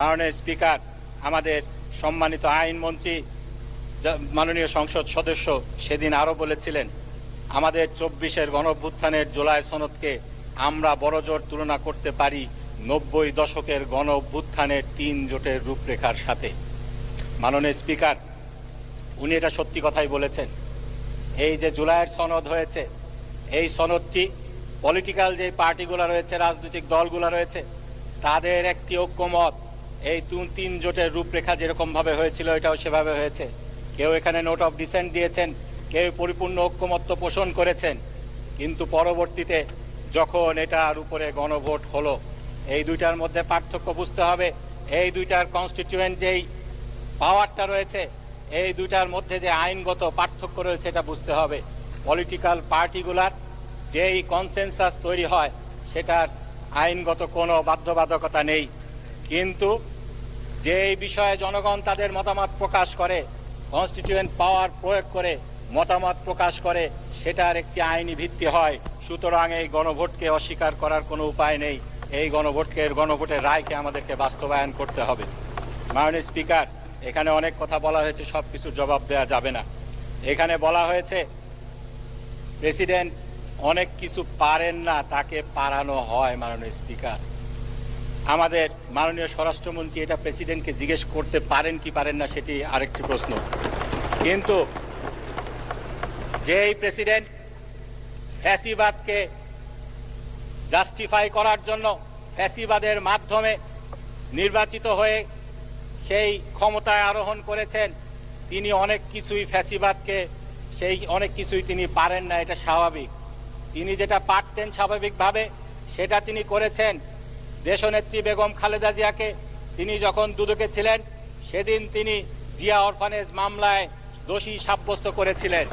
মাননীয় স্পিকার, আমাদের সম্মানিত আইনমন্ত্রী মাননীয় সংসদ সদস্য সেদিন আরও বলেছিলেন, আমাদের ২৪-এর গণঅভ্যুত্থানের জুলাই সনদকে আমরা বড়জোর তুলনা করতে পারি ৯০ দশকের গণঅভ্যুত্থানের ৩ জোটের রূপরেখার সাথে। মাননীয় স্পিকার, উনি এটা সত্যি কথাই বলেছেন। এই যে জুলাইয়ের সনদ হয়েছে, এই সনদটি পলিটিক্যাল যে পার্টিগুলো রয়েছে, রাজনৈতিক দলগুলো রয়েছে, তাদের একটি ঐক্যমত। এই ৩ জোটের রূপরেখা যেরকমভাবে হয়েছিল এটাও সেভাবে হয়েছে। কেউ এখানে নোট অফ ডিসেন্ট দিয়েছেন, কেউ পরিপূর্ণ ঐক্যমত্য পোষণ করেছেন, কিন্তু পরবর্তীতে যখন এটার উপরে গণভোট হলো, এই দুইটার মধ্যে পার্থক্য বুঝতে হবে। এই দুইটার কনস্টিটিউয়েন্ট যেই পাওয়ারটা রয়েছে, এই দুইটার মধ্যে যে আইনগত পার্থক্য রয়েছে এটা বুঝতে হবে। পলিটিক্যাল পার্টিগুলার যেই কনসেনসাস তৈরি হয় সেটার আইনগত কোনো বাধ্যবাধকতা নেই, কিন্তু যেই বিষয়ে জনগণ তাদের মতামত প্রকাশ করে, কনস্টিটিউয়েন্ট পাওয়ার প্রয়োগ করে মতামত প্রকাশ করে, সেটার একটি আইনি ভিত্তি হয়। সুতরাং এই গণভোটকে অস্বীকার করার কোনো উপায় নেই। এই গণভোটের রায়কে আমাদেরকে বাস্তবায়ন করতে হবে। মাননীয় স্পিকার, এখানে অনেক কথা বলা হয়েছে, সব কিছুর জবাব দেওয়া যাবে না। এখানে বলা হয়েছে প্রেসিডেন্ট অনেক কিছু পারেন না, তাকে পারানো হয়। মাননীয় স্পিকার, আমাদের মাননীয় স্বরাষ্ট্রমন্ত্রী এটা প্রেসিডেন্টকে জিজ্ঞেস করতে পারেন কি পারেন না সেটি আরেকটি প্রশ্ন, কিন্তু যেই প্রেসিডেন্ট ফ্যাসিবাদকে জাস্টিফাই করার জন্য ফ্যাসিবাদের মাধ্যমে নির্বাচিত হয়ে সেই ক্ষমতায় আরোহণ করেছেন, তিনি অনেক কিছুই ফ্যাসিবাদকে অনেক কিছুই তিনি পারেন না, এটা স্বাভাবিক। তিনি যেটা পারতেন স্বাভাবিকভাবে সেটা তিনি করেছেন। দেশনেত্রী বেগম খালেদা জিয়াকে তিনি যখন দুদকে ছিলেন সেদিন তিনি জিয়া অরফানেজ মামলায় দোষী সাব্যস্ত করেছিলেন,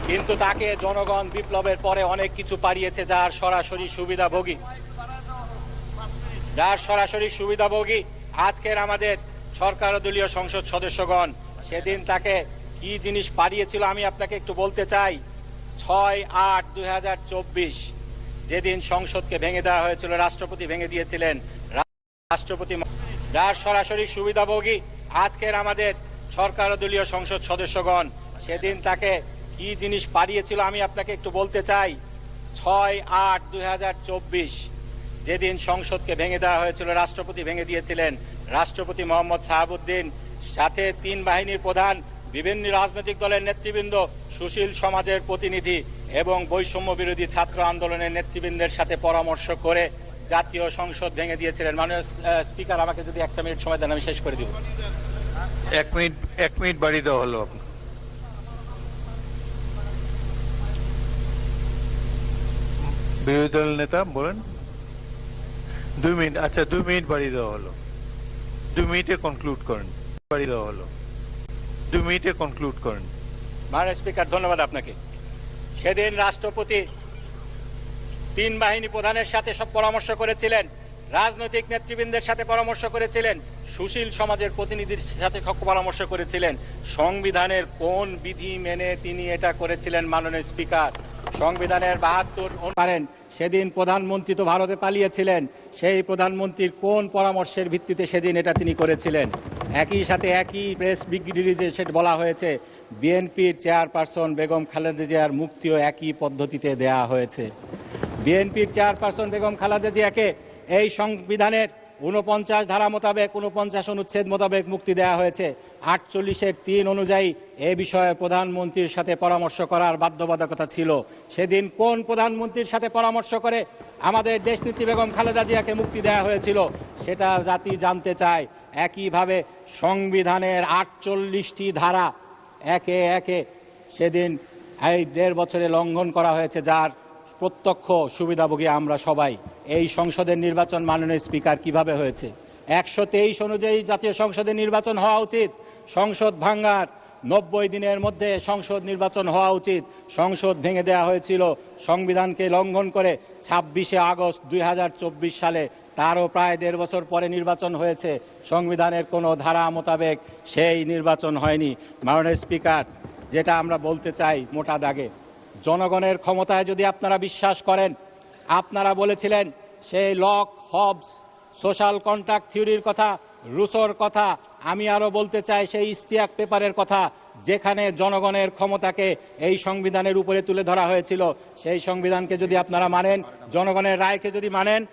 কিন্তু তাকে জনগণ বিপ্লবের পরে অনেক কিছু পাড়িয়েছে যার সরাসরি সুবিধাভোগী আজকের আমাদের সরকার দলীয় সংসদ সদস্যগণ। সেদিন তাকে কি জিনিস পাড়িয়েছিল আমি আপনাকে একটু বলতে চাই। 6/8/2024 যেদিন সংসদকে ভেঙে দেওয়া হয়েছিল, রাষ্ট্রপতি ভেঙে দিয়েছিলেন, রাষ্ট্রপতি যার সরাসরি সুবিধাভোগী আজকের আমাদের সরকার দলীয় সংসদ সদস্যগণ। সেদিন তাকে কি জিনিস পাড়িয়েছিল আমি আপনাকে একটু বলতে চাই। 6/8/2024 যেদিন সংসদকে ভেঙে দেওয়া হয়েছিল, রাষ্ট্রপতি ভেঙে দিয়েছিলেন, রাষ্ট্রপতি মোহাম্মদ শাহাবুদ্দিন, সাথে 3 বাহিনীর প্রধান, বিভিন্ন রাজনৈতিক দলের নেতৃবৃন্দ, সুশীল সমাজের প্রতিনিধি এবং বৈষম্য বিরোধী ছাত্র আন্দোলনের নেতৃবৃন্দের সাথে পরামর্শ করে জাতীয় সংসদ ভেঙে দিয়েছিলেন। মাননীয় স্পিকার, আমাকে যদি 1 মিনিট সময় দেন আমি শেষ করে দিব। 1 মিনিট বাড়িয়ে দেওয়া হলো। বিরোধী দল নেতা বলেন 2 মিনিট। আচ্ছা, 2 মিনিট বাড়িয়ে দেওয়া হলো। 2 মিনিটে কনক্লুড করেন। বাড়িয়ে দেওয়া হলো, 2 মিনিটে কনক্লুড করেন। মাননীয় স্পিকার, ধন্যবাদ আপনাকে। সেদিন রাষ্ট্রপতি 3 বাহিনী প্রধানের সাথে সব পরামর্শ করেছিলেন, রাজনৈতিক নেতৃবৃন্দের সাথে পরামর্শ করেছিলেন, সুশীল সমাজের প্রতিনিধির সাথে পরামর্শ করেছিলেন। সংবিধানের কোন বিধি মেনে তিনি এটা করেছিলেন? মাননীয় স্পিকার, সংবিধানের 72 পারেন। সেদিন প্রধানমন্ত্রী তো ভারতে পালিয়েছিলেন, সেই প্রধানমন্ত্রীর কোন পরামর্শের ভিত্তিতে সেদিন এটা তিনি করেছিলেন? একই সাথে একই প্রেস বিবৃতিতে সেটা বলা হয়েছে বিএনপির চেয়ারপারসন বেগম খালেদা জিয়ার মুক্তিও একই পদ্ধতিতে দেয়া হয়েছে। বিএনপির চেয়ারপারসন বেগম খালেদা জিয়াকে এই সংবিধানের 49 ধারা মোতাবেক 49 অনুচ্ছেদ মোতাবেক মুক্তি দেওয়া হয়েছে। 48-3 অনুযায়ী এ বিষয়ে প্রধানমন্ত্রীর সাথে পরামর্শ করার বাধ্যবাধকতা ছিল। সেদিন কোন প্রধানমন্ত্রীর সাথে পরামর্শ করে আমাদের দেশনেত্রী বেগম খালেদা জিয়াকে মুক্তি দেওয়া হয়েছিল সেটা জাতি জানতে চায়। একইভাবে সংবিধানের 48টি ধারা একে একে সেদিন এই 1.5 বছরে লঙ্ঘন করা হয়েছে, যার প্রত্যক্ষ সুবিধাভোগী আমরা সবাই। এই সংসদের নির্বাচন মাননীয় স্পিকার কিভাবে হয়েছে? 123 অনুযায়ী জাতীয় সংসদের নির্বাচন হওয়া উচিত। সংসদ ভাঙার 90 দিনের মধ্যে সংসদ নির্বাচন হওয়া উচিত। সংসদ ভেঙে দেওয়া হয়েছিল সংবিধানকে লঙ্ঘন করে 26শে আগস্ট 2024 সালে। তারও প্রায় 1.5 বছর পরে নির্বাচন হয়েছে। সংবিধানের কোনো ধারা মোতাবেক সেই নির্বাচন হয়নি। মাননীয় স্পিকার, যেটা আমরা বলতে চাই মোটা দাগে, জনগণের ক্ষমতায় যদি আপনারা বিশ্বাস করেন, আপনারা বলেছিলেন সেই লক, হবস, সোশ্যাল কন্ট্রাক্ট থিওরির কথা রুসোর কথা, আমি আরো বলতে চাই সেই ইশতিয়াক পেপারের কথা, যেখানে জনগণের ক্ষমতাকে এই সংবিধানের উপরে তুলে ধরা হয়েছিল। সেই সংবিধানকে যদি আপনারা মানেন, জনগণের রায়কে যদি মানেন,